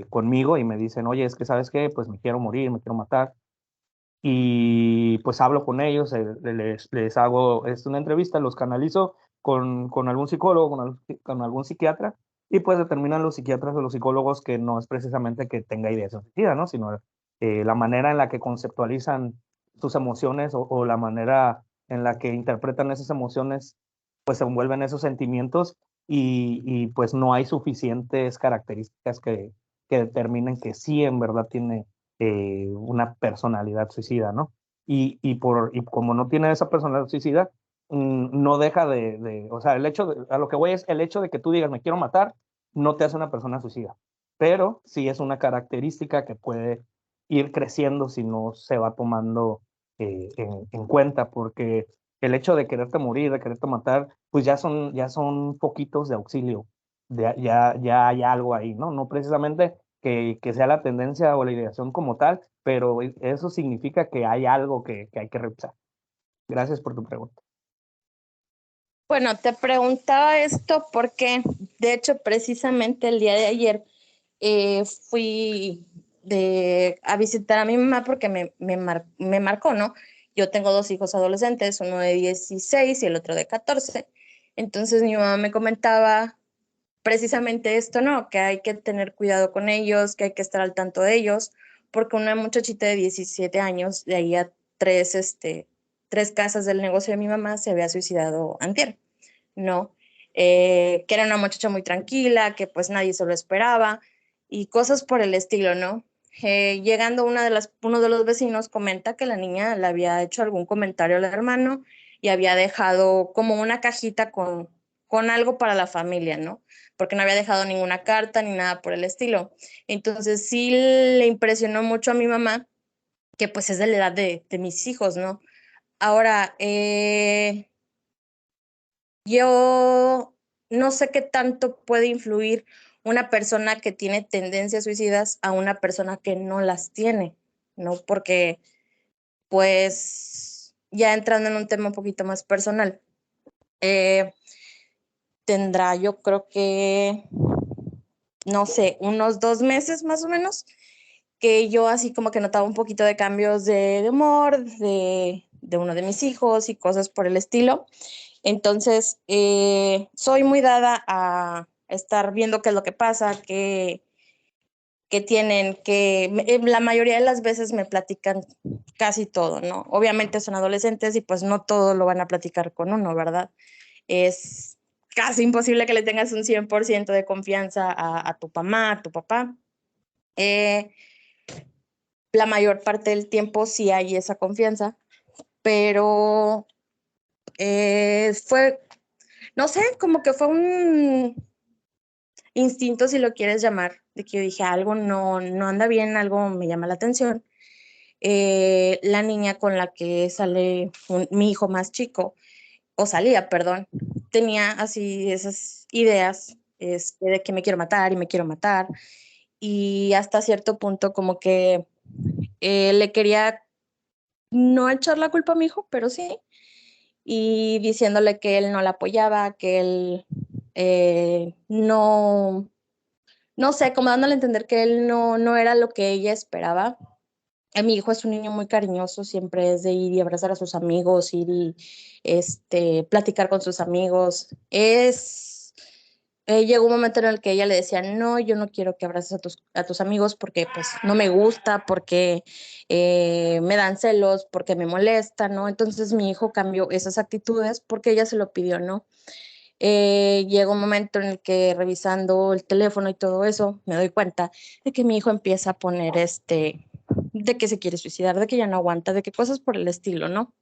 Speaker 2: conmigo y me dicen, oye, es que sabes qué, pues me quiero morir, me quiero matar. Y pues hablo con ellos, les hago una entrevista, los canalizo con algún psicólogo, con algún psiquiatra, y pues determinan los psiquiatras o los psicólogos que no es precisamente que tenga ideas suicidas, ¿no? Sino la manera en la que conceptualizan sus emociones o la manera en la que interpretan esas emociones, pues se envuelven esos sentimientos y pues no hay suficientes características que determinen que sí en verdad tiene una personalidad suicida, ¿no? Y como no tiene esa personalidad suicida, no deja o sea, a lo que voy es el hecho de que tú digas me quiero matar, no te hace una persona suicida, pero sí es una característica que puede ir creciendo si no se va tomando en cuenta, porque el hecho de quererte morir, de quererte matar, pues ya son poquitos de auxilio, ya hay algo ahí, ¿no? No precisamente que sea la tendencia o la ideación como tal, pero eso significa que hay algo que hay que revisar. Gracias por tu pregunta.
Speaker 3: Bueno, te preguntaba esto porque, de hecho, precisamente el día de ayer fui a visitar a mi mamá porque me marcó, ¿no? Yo tengo dos hijos adolescentes, uno de 16 y el otro de 14. Entonces mi mamá me comentaba precisamente esto, ¿no? Que hay que tener cuidado con ellos, que hay que estar al tanto de ellos, porque una muchachita de 17 años, de ahí a tres casas del negocio de mi mamá, se había suicidado antier, ¿no? Que era una muchacha muy tranquila, que pues nadie se lo esperaba y cosas por el estilo, ¿no? Llegando uno de los vecinos comenta que la niña le había hecho algún comentario al hermano y había dejado como una cajita con algo para la familia, ¿no? Porque no había dejado ninguna carta ni nada por el estilo. Entonces sí le impresionó mucho a mi mamá, que pues es de la edad de mis hijos, ¿no? Ahora, yo no sé qué tanto puede influir una persona que tiene tendencias suicidas a una persona que no las tiene, ¿no? Porque, pues, ya entrando en un tema un poquito más personal, eh, tendrá yo creo que, no sé, unos 2 meses más o menos, que yo así como que notaba un poquito de cambios de humor de uno de mis hijos y cosas por el estilo. Entonces, soy muy dada a estar viendo qué es lo que pasa, que tienen que, la mayoría de las veces me platican casi todo, ¿no? Obviamente son adolescentes y pues no todo lo van a platicar con uno, ¿verdad? Es casi imposible que le tengas un 100% de confianza a tu mamá, a tu papá. La mayor parte del tiempo sí hay esa confianza, pero fue, no sé, como que fue un instinto, si lo quieres llamar, de que yo dije algo no anda bien, algo me llama la atención. La niña con la que sale mi hijo más chico, o salía, perdón, tenía así esas ideas de que me quiero matar y me quiero matar. Y hasta cierto punto como que le quería no echar la culpa a mi hijo, pero sí, y diciéndole que él no la apoyaba, que él no sé, como dándole a entender que él no era lo que ella esperaba. Mi hijo es un niño muy cariñoso, siempre es de ir y abrazar a sus amigos, ir y platicar con sus amigos. Llegó un momento en el que ella le decía, no, yo no quiero que abraces a tus amigos porque pues no me gusta, porque me dan celos, porque me molesta, ¿no? Entonces mi hijo cambió esas actitudes porque ella se lo pidió, ¿no? Llega un momento en el que revisando el teléfono y todo eso, me doy cuenta de que mi hijo empieza a poner de que se quiere suicidar, de que ya no aguanta, de que cosas por el estilo, ¿no?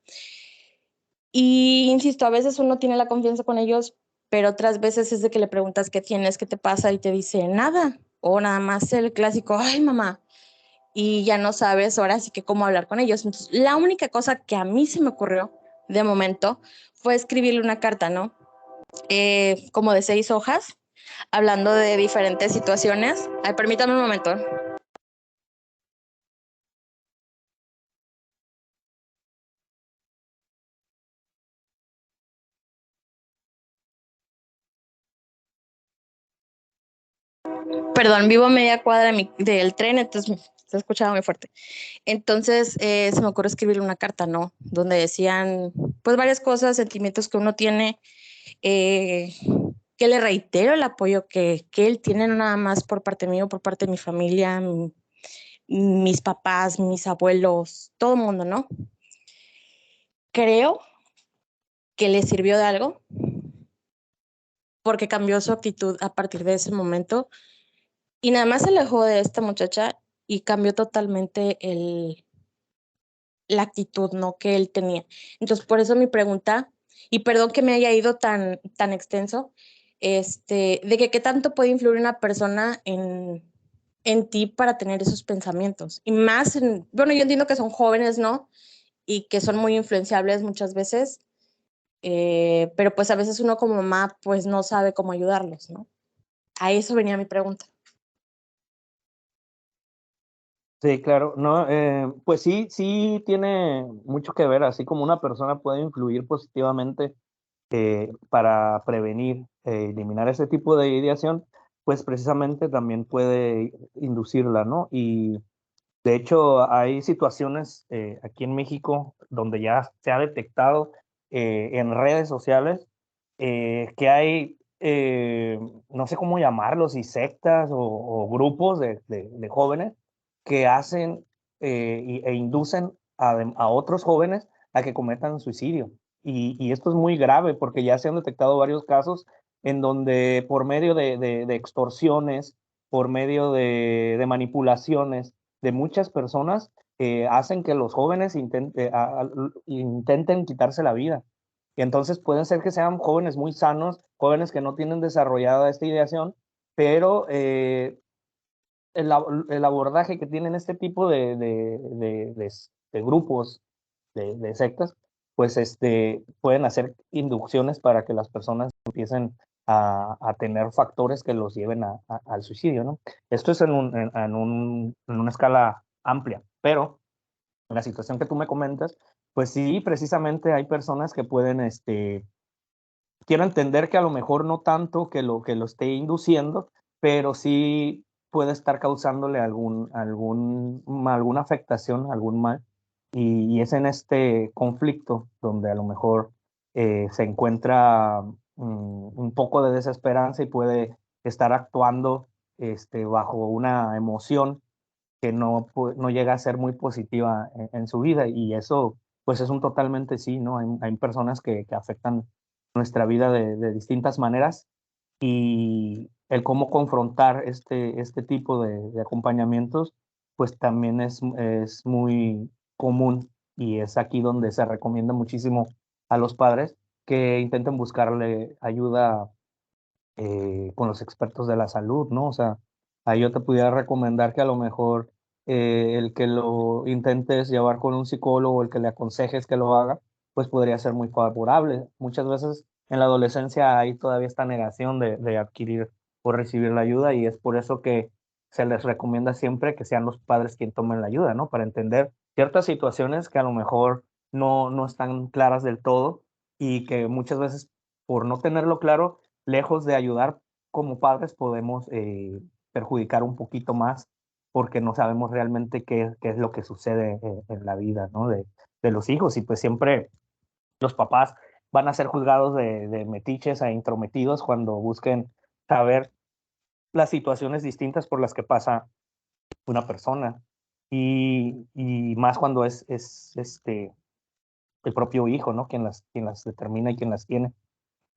Speaker 3: Y insisto, a veces uno tiene la confianza con ellos, pero otras veces es de que le preguntas qué tienes, qué te pasa y te dice nada, o nada más el clásico, ay mamá, y ya no sabes ahora sí que cómo hablar con ellos. Entonces, la única cosa que a mí se me ocurrió de momento fue escribirle una carta, ¿no? Como de 6 hojas, hablando de diferentes situaciones. Ay, permítame un momento. Perdón, vivo a media cuadra del tren, entonces se escuchaba muy fuerte. Entonces se me ocurrió escribirle una carta, ¿no? Donde decían, pues, varias cosas, sentimientos que uno tiene, eh, que le reitero el apoyo que él tiene, no nada más por parte mío, por parte de mi familia, mis papás, mis abuelos, todo el mundo, ¿no? Creo que le sirvió de algo porque cambió su actitud a partir de ese momento y nada más se alejó de esta muchacha y cambió totalmente la actitud, ¿no? Que él tenía. Entonces, por eso mi pregunta, y perdón que me haya ido tan extenso, de que qué tanto puede influir una persona en ti para tener esos pensamientos. Y más, bueno, yo entiendo que son jóvenes, ¿no? Y que son muy influenciables muchas veces, pero pues a veces uno como mamá pues no sabe cómo ayudarlos, ¿no? A eso venía mi pregunta.
Speaker 2: Sí, claro, no, pues sí, sí tiene mucho que ver, así como una persona puede influir positivamente para prevenir, eliminar ese tipo de ideación, pues precisamente también puede inducirla, ¿no? Y de hecho hay situaciones aquí en México donde ya se ha detectado en redes sociales que hay, no sé cómo llamarlos, y sectas o grupos de jóvenes que hacen e inducen a otros jóvenes a que cometan suicidio. Y esto es muy grave porque ya se han detectado varios casos en donde por medio de extorsiones, por medio de manipulaciones de muchas personas, hacen que los jóvenes intenten quitarse la vida. Y entonces pueden ser que sean jóvenes muy sanos, jóvenes que no tienen desarrollada esta ideación, pero el abordaje que tienen este tipo de grupos, de sectas, pues pueden hacer inducciones para que las personas empiecen a tener factores que los lleven al suicidio, ¿no? Esto es en una escala amplia, pero en la situación que tú me comentas, pues sí, precisamente hay personas que pueden, quiero entender que a lo mejor no tanto que lo esté induciendo, pero sí puede estar causándole alguna afectación, algún mal, y es en este conflicto donde a lo mejor se encuentra un poco de desesperanza y puede estar actuando bajo una emoción que no llega a ser muy positiva en su vida. Y eso, pues es un totalmente sí, ¿no? Hay personas que afectan nuestra vida de distintas maneras y el cómo confrontar este tipo de acompañamientos, pues también es muy común y es aquí donde se recomienda muchísimo a los padres que intenten buscarle ayuda con los expertos de la salud, ¿no? O sea, ahí yo te pudiera recomendar que a lo mejor el que lo intentes llevar con un psicólogo, el que le aconsejes que lo haga, pues podría ser muy favorable. Muchas veces en la adolescencia hay todavía esta negación de adquirir o recibir la ayuda y es por eso que se les recomienda siempre que sean los padres quien tomen la ayuda, ¿no? Para entender ciertas situaciones que a lo mejor no están claras del todo y que muchas veces por no tenerlo claro lejos de ayudar como padres, podemos perjudicar un poquito más porque no sabemos realmente qué es lo que sucede en la vida, ¿no? De los hijos. Y pues siempre los papás van a ser juzgados de metiches e intrometidos cuando busquen saber las situaciones distintas por las que pasa una persona. Y más cuando es el propio hijo, ¿no? Quien las determina y quien las tiene.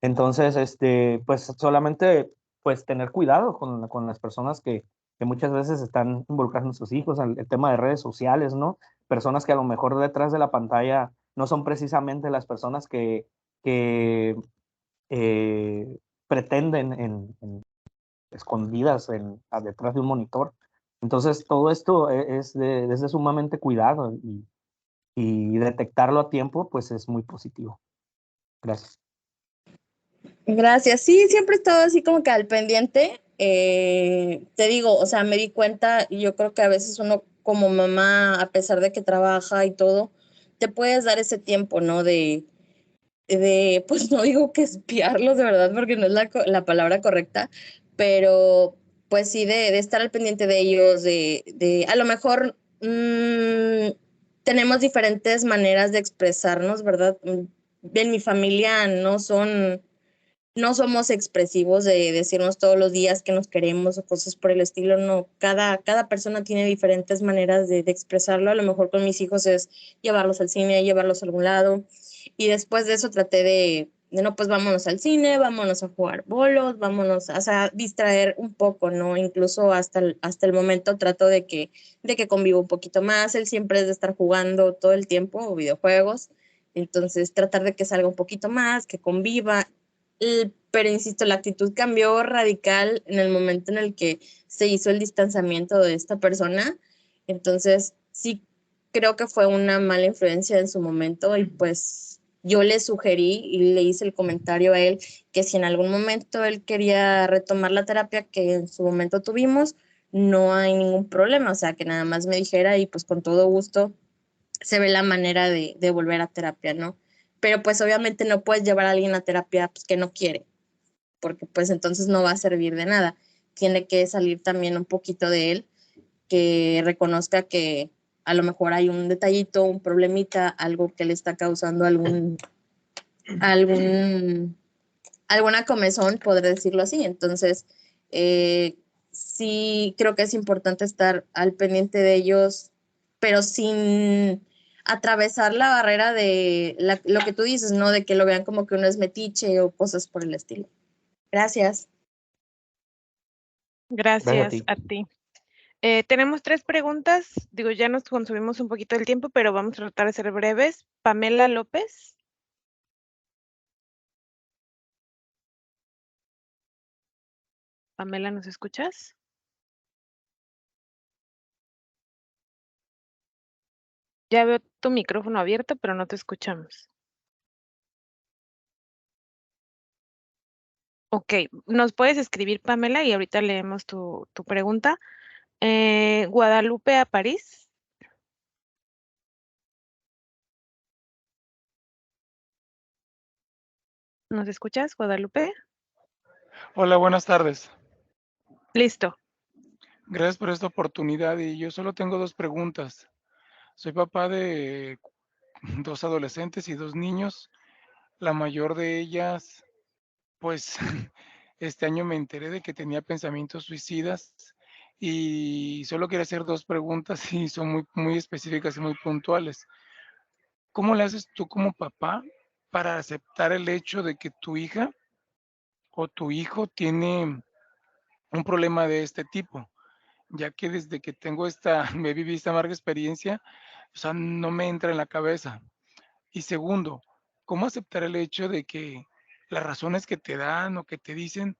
Speaker 2: Entonces, pues solamente pues tener cuidado con las personas que muchas veces están involucrando a sus hijos, el tema de redes sociales, ¿no? Personas que a lo mejor detrás de la pantalla no son precisamente las personas que pretenden escondidas detrás de un monitor. Entonces, todo esto es de sumamente cuidado y detectarlo a tiempo, pues es muy positivo. Gracias.
Speaker 3: Gracias. Sí, siempre he estado así como que al pendiente. Te digo, o sea, me di cuenta y yo creo que a veces uno como mamá, a pesar de que trabaja y todo, te puedes dar ese tiempo, ¿no? Pues no digo que espiarlos de verdad porque no es la palabra correcta, pero pues sí, de estar al pendiente de ellos, a lo mejor tenemos diferentes maneras de expresarnos, ¿verdad? En mi familia no somos expresivos de decirnos todos los días que nos queremos o cosas por el estilo, no, cada persona tiene diferentes maneras de expresarlo, a lo mejor con mis hijos es llevarlos al cine, llevarlos a algún lado, y después de eso traté no, pues vámonos al cine, vámonos a jugar bolos, vámonos, o sea, distraer un poco, ¿no? Incluso hasta el momento trato de que conviva un poquito más, él siempre es de estar jugando todo el tiempo, o videojuegos, entonces tratar de que salga un poquito más, que conviva, pero insisto, la actitud cambió radical en el momento en el que se hizo el distanciamiento de esta persona. Entonces, sí creo que fue una mala influencia en su momento y pues yo le sugerí y le hice el comentario a él que si en algún momento él quería retomar la terapia que en su momento tuvimos, no hay ningún problema, o sea, que nada más me dijera y pues con todo gusto se ve la manera de volver a terapia, ¿no? Pero pues obviamente no puedes llevar a alguien a terapia pues, que no quiere, porque pues entonces no va a servir de nada. Tiene que salir también un poquito de él, que reconozca que a lo mejor hay un detallito, un problemita, algo que le está causando algún, alguna comezón, podré decirlo así. Entonces, sí creo que es importante estar al pendiente de ellos, pero sin atravesar la barrera de lo que tú dices, ¿no? De que lo vean como que uno es metiche o cosas por el estilo. Gracias.
Speaker 2: Gracias a
Speaker 1: Gracias
Speaker 2: ti.
Speaker 1: a ti. Tenemos 3 preguntas. Digo, ya nos consumimos un poquito del tiempo, pero vamos a tratar de ser breves. Pamela López. Pamela, ¿nos escuchas? Ya veo tu micrófono abierto, pero no te escuchamos. Ok, nos puedes escribir, Pamela, y ahorita leemos tu pregunta. Guadalupe a París. ¿Nos escuchas, Guadalupe?
Speaker 4: Hola, buenas tardes.
Speaker 1: Listo.
Speaker 4: Gracias por esta oportunidad y yo solo tengo 2 preguntas. Soy papá de 2 adolescentes y 2 niños. La mayor de ellas, pues, este año me enteré de que tenía pensamientos suicidas y solo quería hacer 2 preguntas y son muy específicas y muy puntuales. ¿Cómo le haces tú como papá para aceptar el hecho de que tu hija o tu hijo tiene un problema de este tipo? Ya que desde que tengo me viví esta amarga experiencia, o sea, no me entra en la cabeza. Y segundo, ¿cómo aceptar el hecho de que las razones que te dan o que te dicen,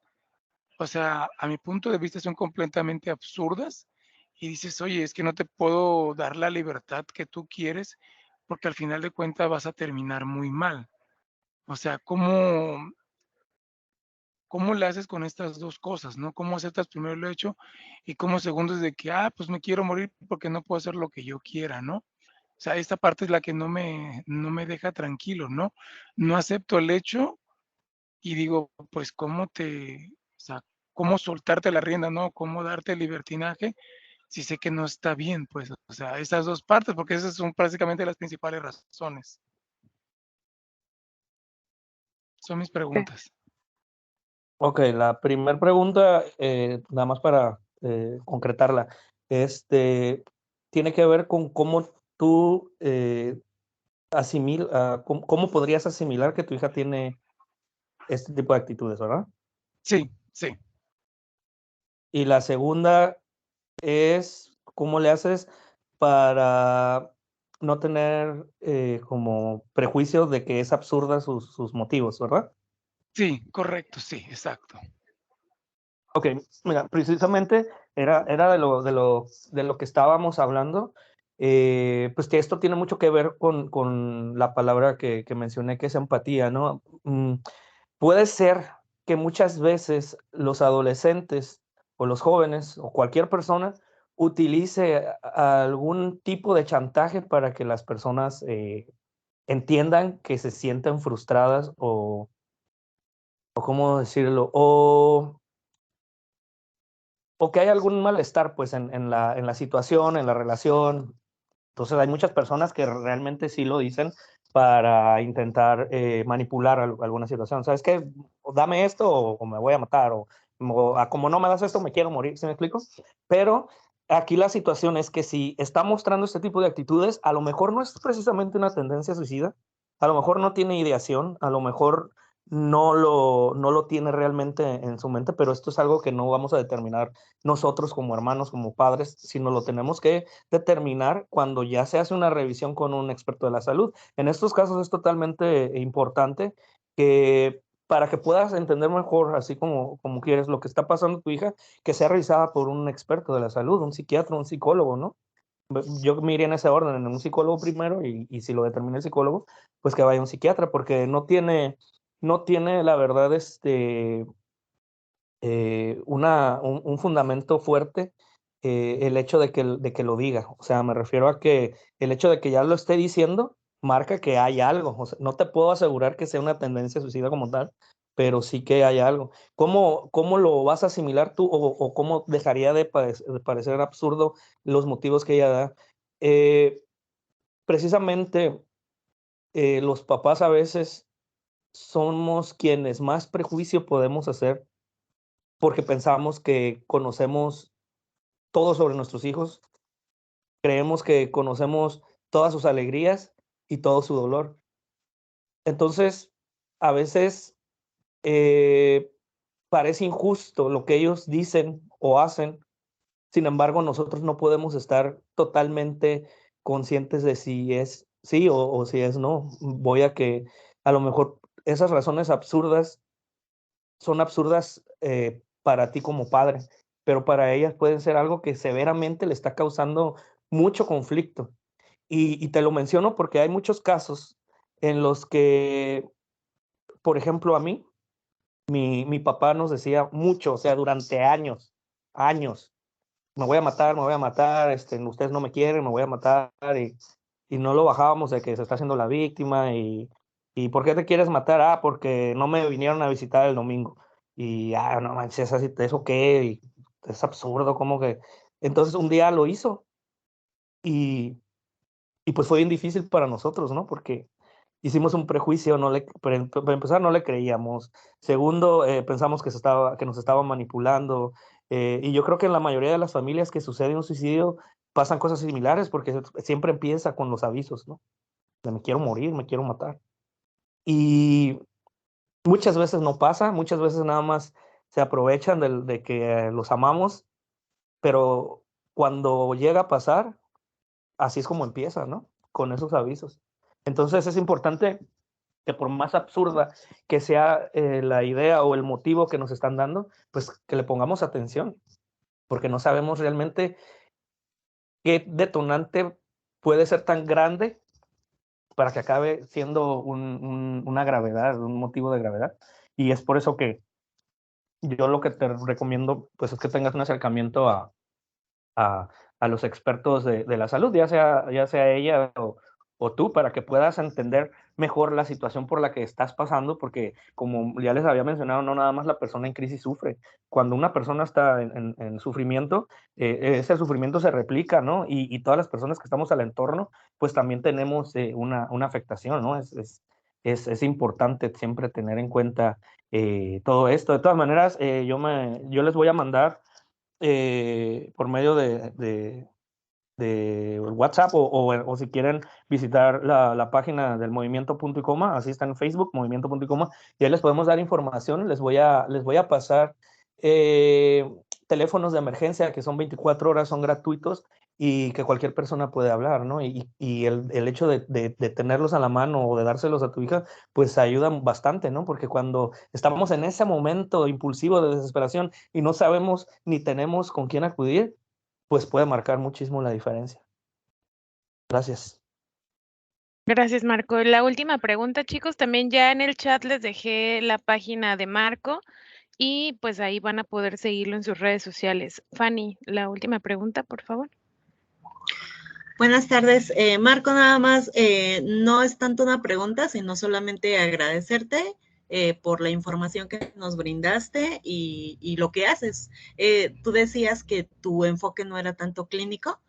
Speaker 4: o sea, a mi punto de vista son completamente absurdas? Y dices, oye, es que no te puedo dar la libertad que tú quieres porque al final de cuentas vas a terminar muy mal. O sea, ¿cómo le haces con estas 2 cosas, no? ¿Cómo aceptas primero el hecho? Y cómo segundo es de que, pues me quiero morir porque no puedo hacer lo que yo quiera, ¿no? O sea, esta parte es la que no me deja tranquilo, ¿no? No acepto el hecho y digo, pues, o sea, cómo soltarte la rienda, ¿no? Cómo darte el libertinaje si sé que no está bien, pues, o sea, esas 2 partes, porque esas son prácticamente las principales razones. Son mis preguntas.
Speaker 2: Ok, la primera pregunta, nada más para concretarla, tiene que ver con cómo tú cómo podrías asimilar que tu hija tiene este tipo de actitudes, ¿verdad?
Speaker 4: Sí, sí.
Speaker 2: Y la segunda es, ¿cómo le haces para no tener como prejuicios de que es absurda sus motivos, ¿verdad?
Speaker 4: Sí, correcto, sí, exacto.
Speaker 2: Ok, mira, precisamente era de lo que estábamos hablando, pues que esto tiene mucho que ver con la palabra que mencioné, que es empatía, ¿no? Puede ser que muchas veces los adolescentes o los jóvenes o cualquier persona utilice algún tipo de chantaje para que las personas entiendan que se sienten frustradas o ¿cómo decirlo? O que hay algún malestar, pues, en la situación, en la relación. Entonces, hay muchas personas que realmente sí lo dicen para intentar manipular alguna situación. ¿Sabes qué? O dame esto o me voy a matar, como no me das esto, me quiero morir, ¿sí me explico? Pero aquí la situación es que si está mostrando este tipo de actitudes, a lo mejor no es precisamente una tendencia suicida, a lo mejor no tiene ideación, a lo mejor no lo tiene realmente en su mente, pero esto es algo que no vamos a determinar nosotros como hermanos, como padres, sino lo tenemos que determinar cuando ya se hace una revisión con un experto de la salud. En estos casos es totalmente importante que para que puedas entender mejor, así como quieres, lo que está pasando a tu hija, que sea revisada por un experto de la salud, un psiquiatra, un psicólogo, ¿no? Yo me iría en ese orden, en un psicólogo primero y si lo determina el psicólogo, pues que vaya a un psiquiatra, porque no tiene la verdad, un fundamento fuerte el hecho de que lo diga. O sea, me refiero a que el hecho de que ya lo esté diciendo marca que hay algo. O sea, no te puedo asegurar que sea una tendencia suicida como tal, pero sí que hay algo. ¿Cómo lo vas a asimilar tú o cómo dejaría de parecer absurdo los motivos que ella da? Eh, Precisamente los papás a veces somos quienes más prejuicio podemos hacer porque pensamos que conocemos todo sobre nuestros hijos, creemos que conocemos todas sus alegrías y todo su dolor. Entonces, a veces eh, parece injusto lo que ellos dicen o hacen, sin embargo, nosotros no podemos estar totalmente conscientes de si es sí o si es no. Voy a que a lo mejor esas razones absurdas son absurdas para ti como padre, pero para ellas pueden ser algo que severamente le está causando mucho conflicto. Y te lo menciono porque hay muchos casos en los que, por ejemplo, a mí, mi papá nos decía mucho, o sea, durante años, años, me voy a matar, ustedes no me quieren, me voy a matar, y no lo bajábamos de que se está haciendo la víctima, y ¿por qué te quieres matar? Ah, porque no me vinieron a visitar el domingo. Y, no manches, ¿eso qué? Y es absurdo, como que. Entonces un día lo hizo, y, y pues fue bien difícil para nosotros, ¿no? Porque hicimos un prejuicio, para empezar no le creíamos. Segundo, pensamos que nos estaba manipulando. Y yo creo que en la mayoría de las familias que sucede un suicidio pasan cosas similares porque siempre empieza con los avisos, ¿no? De me quiero morir, me quiero matar. Y muchas veces no pasa, muchas veces nada más se aprovechan de que los amamos, pero cuando llega a pasar, así es como empieza, ¿no? Con esos avisos. Entonces es importante que por más absurda que sea la idea o el motivo que nos están dando, pues que le pongamos atención, porque no sabemos realmente qué detonante puede ser tan grande para que acabe siendo una gravedad, un motivo de gravedad. Y es por eso que yo lo que te recomiendo, pues es que tengas un acercamiento a, a los expertos de la salud, ya sea ella o tú, para que puedas entender mejor la situación por la que estás pasando, porque como ya les había mencionado, no nada más la persona en crisis sufre. Cuando una persona está en sufrimiento, ese sufrimiento se replica, ¿no? Y todas las personas que estamos al entorno, pues también tenemos una afectación, ¿no? Es importante siempre tener en cuenta todo esto. De todas maneras, yo les voy a mandar por medio de WhatsApp o si quieren visitar la página del Movimiento Punto y Coma, así está en Facebook, Movimiento Punto y Coma, y ahí les podemos dar información, les voy a pasar eh, teléfonos de emergencia que son 24 horas, son gratuitos y que cualquier persona puede hablar, ¿no? Y el hecho de tenerlos a la mano o de dárselos a tu hija, pues ayudan bastante, ¿no? Porque cuando estamos en ese momento impulsivo de desesperación y no sabemos ni tenemos con quién acudir, pues puede marcar muchísimo la diferencia. Gracias.
Speaker 1: Gracias, Marco. La última pregunta, chicos, también ya en el chat les dejé la página de Marco y pues ahí van a poder seguirlo en sus redes sociales. Fanny, la última pregunta, por favor.
Speaker 5: Buenas tardes, Marco, nada más, no es tanto una pregunta, sino solamente agradecerte por la información que nos brindaste y lo que haces. Tú decías que tu enfoque no era tanto clínico,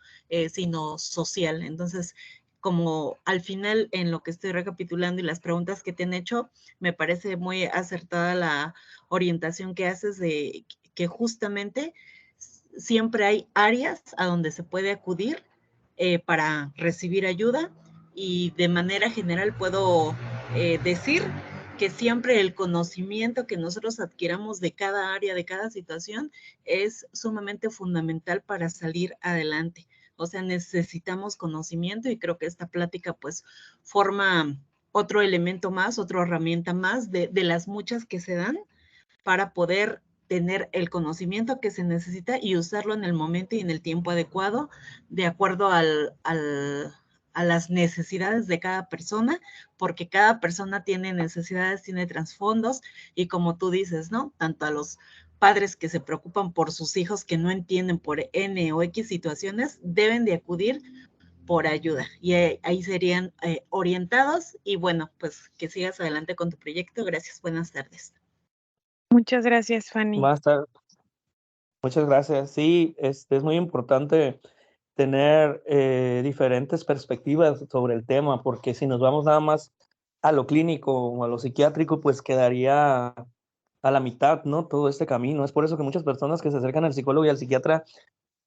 Speaker 5: sino social. Entonces, como al final en lo que estoy recapitulando y las preguntas que te han hecho, me parece muy acertada la orientación que haces de que justamente siempre hay áreas a donde se puede acudir para recibir ayuda y de manera general puedo decir que siempre el conocimiento que nosotros adquiramos de cada área, de cada situación, es sumamente fundamental para salir adelante. O sea, necesitamos conocimiento y creo que esta plática pues forma otro elemento más, otra herramienta más de las muchas que se dan para poder tener el conocimiento que se necesita y usarlo en el momento y en el tiempo adecuado, de acuerdo a las necesidades de cada persona, porque cada persona tiene necesidades, tiene trasfondos, y como tú dices, ¿no? Tanto a los padres que se preocupan por sus hijos que no entienden por N o X situaciones, deben de acudir por ayuda y ahí serían orientados y bueno, pues que sigas adelante con tu proyecto. Gracias, buenas tardes.
Speaker 1: Muchas gracias, Fanny.
Speaker 2: Va a estar. Muchas gracias. Sí, es muy importante tener diferentes perspectivas sobre el tema, porque si nos vamos nada más a lo clínico o a lo psiquiátrico, pues quedaría a la mitad, ¿no? Todo este camino. Es por eso que muchas personas que se acercan al psicólogo y al psiquiatra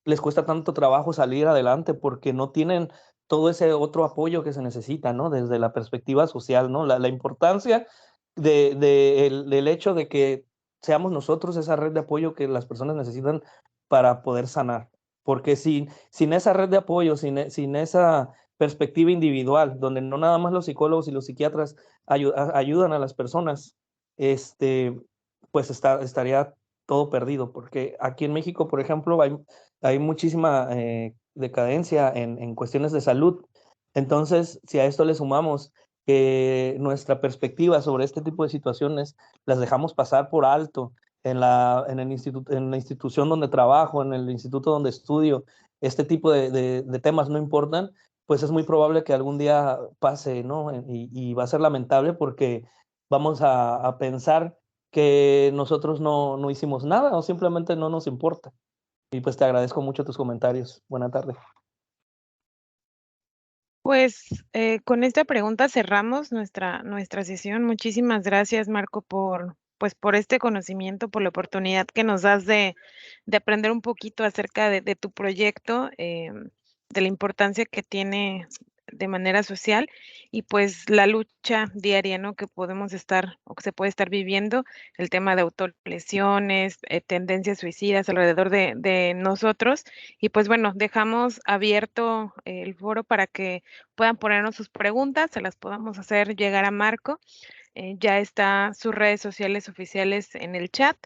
Speaker 2: les cuesta tanto trabajo salir adelante porque no tienen todo ese otro apoyo que se necesita, ¿no? Desde la perspectiva social, ¿no? La importancia del hecho de que seamos nosotros esa red de apoyo que las personas necesitan para poder sanar. Porque sin esa red de apoyo, sin esa perspectiva individual, donde no nada más los psicólogos y los psiquiatras ayudan a las personas, pues estaría todo perdido. Porque aquí en México, por ejemplo, hay muchísima decadencia en cuestiones de salud. Entonces, si a esto le sumamos que nuestra perspectiva sobre este tipo de situaciones las dejamos pasar por alto en la institución donde trabajo, en el instituto donde estudio, este tipo de temas no importan, pues es muy probable que algún día pase, ¿no? Y va a ser lamentable porque vamos a pensar que nosotros no hicimos nada o simplemente no nos importa. Y pues te agradezco mucho tus comentarios. Buena tarde.
Speaker 1: Pues con esta pregunta cerramos nuestra sesión. Muchísimas gracias, Marco, por este conocimiento, por la oportunidad que nos das de aprender un poquito acerca de tu proyecto, de la importancia que tiene de manera social y pues la lucha diaria, ¿no? Que podemos estar o que se puede estar viviendo, el tema de autolesiones, tendencias suicidas alrededor de nosotros. Y pues bueno, dejamos abierto el foro para que puedan ponernos sus preguntas, se las podamos hacer llegar a Marco. Ya está sus redes sociales oficiales en el chat.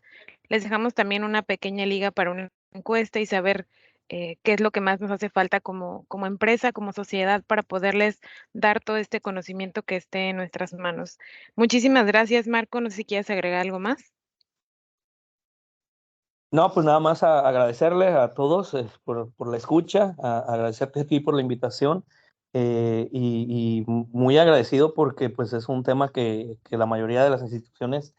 Speaker 1: Les dejamos también una pequeña liga para una encuesta y saber qué es lo que más nos hace falta como empresa, como sociedad, para poderles dar todo este conocimiento que esté en nuestras manos. Muchísimas gracias, Marco. No sé si quieres agregar algo más.
Speaker 2: No, pues nada más agradecerles a todos por la escucha, agradecerte a ti por la invitación y muy agradecido porque pues es un tema que la mayoría de las instituciones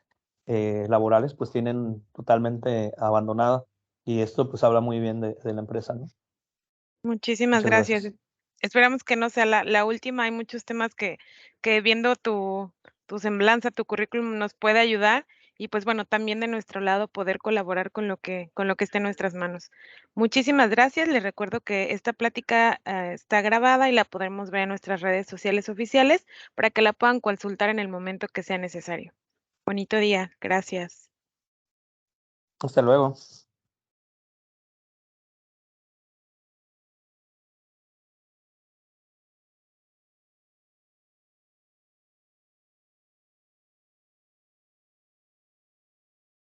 Speaker 2: laborales pues tienen totalmente abandonada y esto pues habla muy bien de la empresa, ¿no?
Speaker 1: Muchísimas
Speaker 2: Muchas
Speaker 1: gracias.
Speaker 2: gracias.
Speaker 1: Esperamos que no sea la última. Hay muchos temas que viendo tu semblanza, tu currículum nos puede ayudar y pues bueno, también de nuestro lado poder colaborar con lo que esté en nuestras manos. Muchísimas gracias. Les recuerdo que esta plática está grabada y la podremos ver en nuestras redes sociales oficiales para que la puedan consultar en el momento que sea necesario. Bonito día. Gracias.
Speaker 2: Hasta luego.